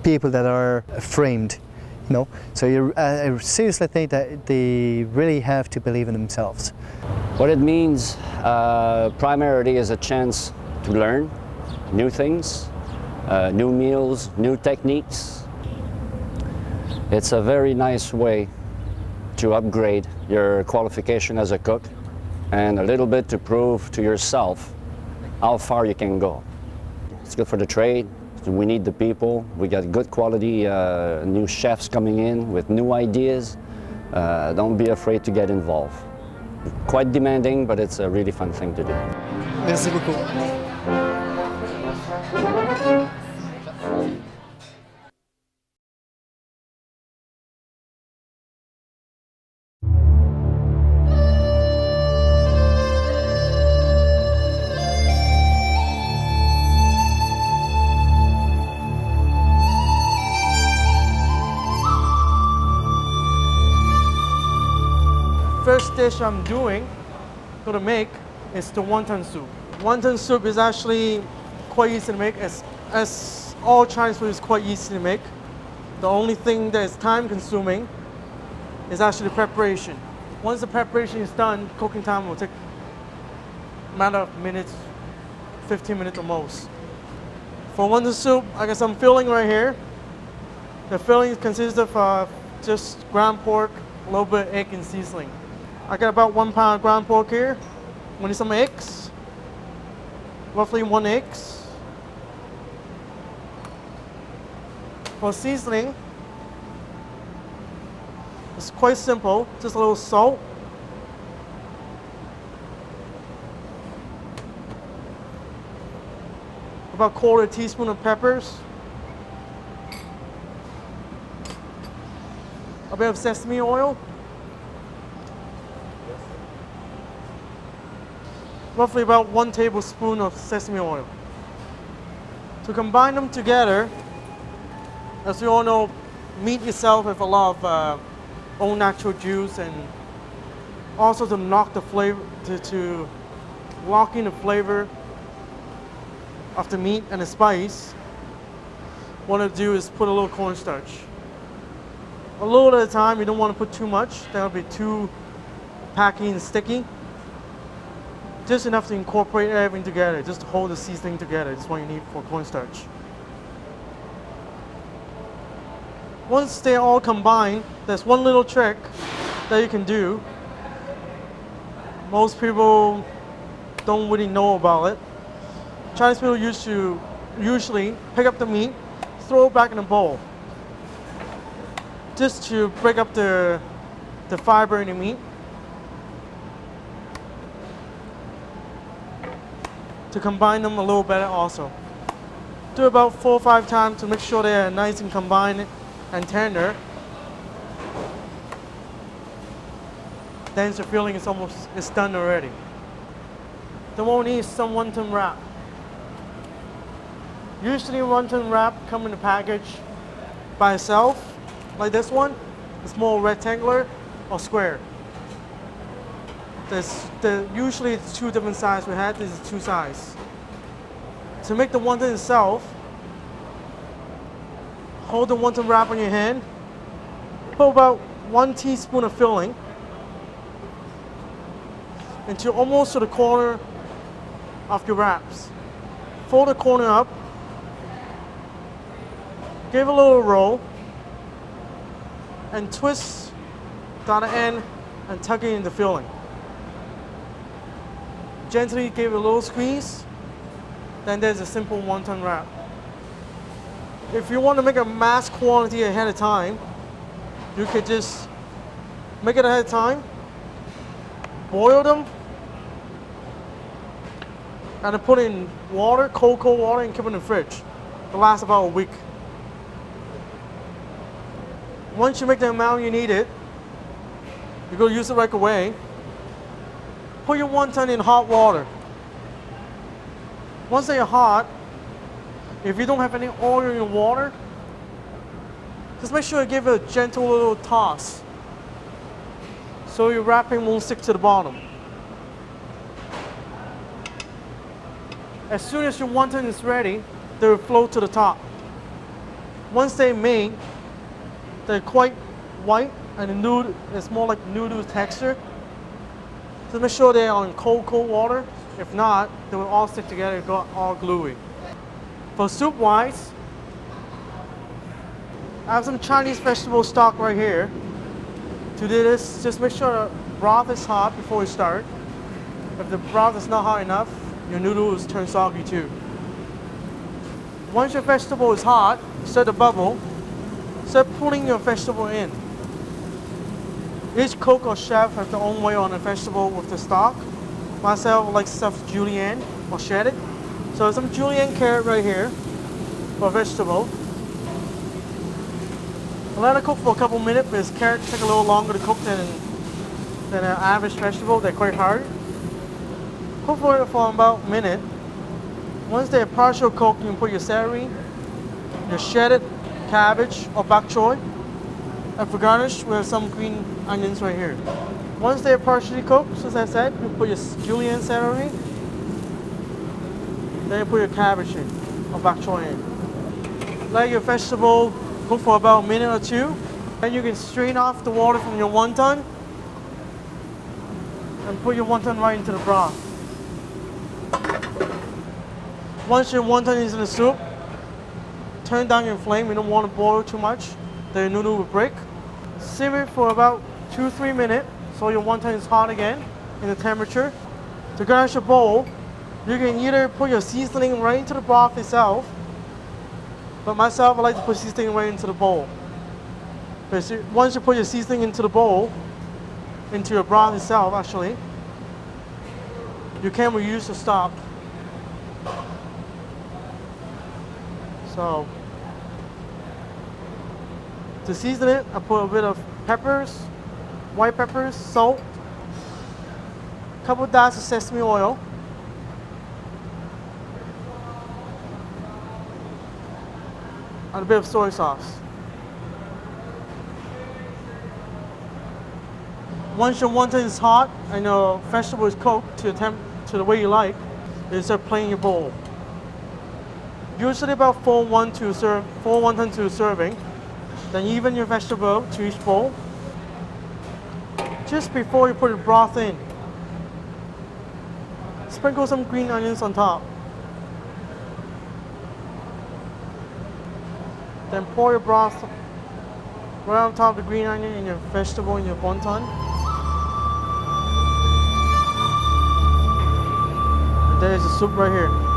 people that are framed, you know. So I seriously think that they really have to believe in themselves. What it means primarily is a chance to learn new things, new meals, new techniques. It's a very nice way to upgrade your qualification as a cook and a little bit to prove to yourself how far you can go. It's good for the trade. We need the people. We got good quality new chefs coming in with new ideas. Don't be afraid to get involved. Quite demanding, but it's a really fun thing to do. Merci beaucoup. First dish I'm going to make is the wonton soup. Wonton soup is actually quite easy to make, as all Chinese food is quite easy to make. The only thing that is time consuming is actually preparation. Once the preparation is done, cooking time will take a matter of minutes, 15 minutes or most. For wonton soup, I got some filling right here. The filling consists of just ground pork, a little bit of egg and seasoning. I got about 1 pound of ground pork here. We need some eggs, roughly 1 egg. For seasoning, it's quite simple, just a little salt, about 1/4 teaspoon of peppers, a bit of sesame oil, roughly about 1 tablespoon of sesame oil. To combine them together, as you all know, meat itself has a lot of own natural juice, and also to knock the flavor, to lock in the flavor of the meat and the spice, what I do is put a little cornstarch. A little at a time, you don't want to put too much, that'll be too packy and sticky. Just enough to incorporate everything together, just to hold the seasoning together. That's what you need for cornstarch. Once they're all combined, there's one little trick that you can do. Most people don't really know about it. Chinese people usually pick up the meat, throw it back in a bowl, just to break up the fiber in the meat. To combine them a little better also. Do about 4 or 5 times to make sure they are nice and combined and tender. Then the filling is done already. Then what we need is some wonton wrap. Usually wonton wrap come in a package by itself, like this one. It's more rectangular or square. Usually it's 2 different sizes we had. This is 2 sizes. To make the wonton itself, hold the wonton wrap in your hand, put about 1 teaspoon of filling into almost to the corner of your wraps. Fold the corner up, give a little roll, and twist the other end and tuck it in the filling. Gently give it a little squeeze, then there's a simple wonton wrap. If you want to make a mass quantity ahead of time, you could just make it ahead of time, boil them, and then put in water, cold water, and keep it in the fridge. It'll last about a week. Once you make the amount you need it, you're going to use it right away. Put your wonton in hot water. Once they're hot, if you don't have any oil in your water, just make sure you give it a gentle little toss so your wrapping won't stick to the bottom. As soon as your wonton is ready, they will float to the top. Once they make, they're quite white and the noodle is more like noodle texture. So make sure they're on cold water. If not, they will all stick together and go all gluey. For soup wise, I have some Chinese vegetable stock right here. To do this, just make sure the broth is hot before you start. If the broth is not hot enough, your noodles turn soggy too. Once your vegetable is hot, start to bubble, start pulling your vegetable in. Each cook or chef has their own way on a vegetable with the stock. Myself like stuffed julienne or shredded. So some julienne carrot right here for vegetable. I let it cook for a couple minutes because carrots take a little longer to cook than an average vegetable. They're quite hard. Cook for it for about a minute. Once they're partial cooked, you can put your celery, your shredded cabbage or bok choy. And for garnish, we have some green onions right here. Once they're partially cooked, as I said, you put your julienne celery. Then you put your cabbage in, or bok choy in. Let your vegetable cook for about a minute or two. Then you can strain off the water from your wonton and put your wonton right into the broth. Once your wonton is in the soup, turn down your flame. You don't want to boil too much. The noodle will break. Simmer it for about 2-3 minutes so your wonton is hot again in the temperature. To garnish your bowl, you can either put your seasoning right into the broth itself, but myself I like to put seasoning right into the bowl. Because once you put your seasoning into the bowl, into your broth itself actually, you can reuse the stock. So to season it, I put a bit of peppers, white peppers, salt, a couple of dashes of sesame oil, and a bit of soy sauce. Once your wonton is hot and your vegetable is cooked to the way you like, you start plating your bowl. Usually about 4 wonton to serving. Then even your vegetable to each bowl. Just before you put the broth in, sprinkle some green onions on top. Then pour your broth right on top of the green onion and your vegetable and your wonton. And there's the soup right here.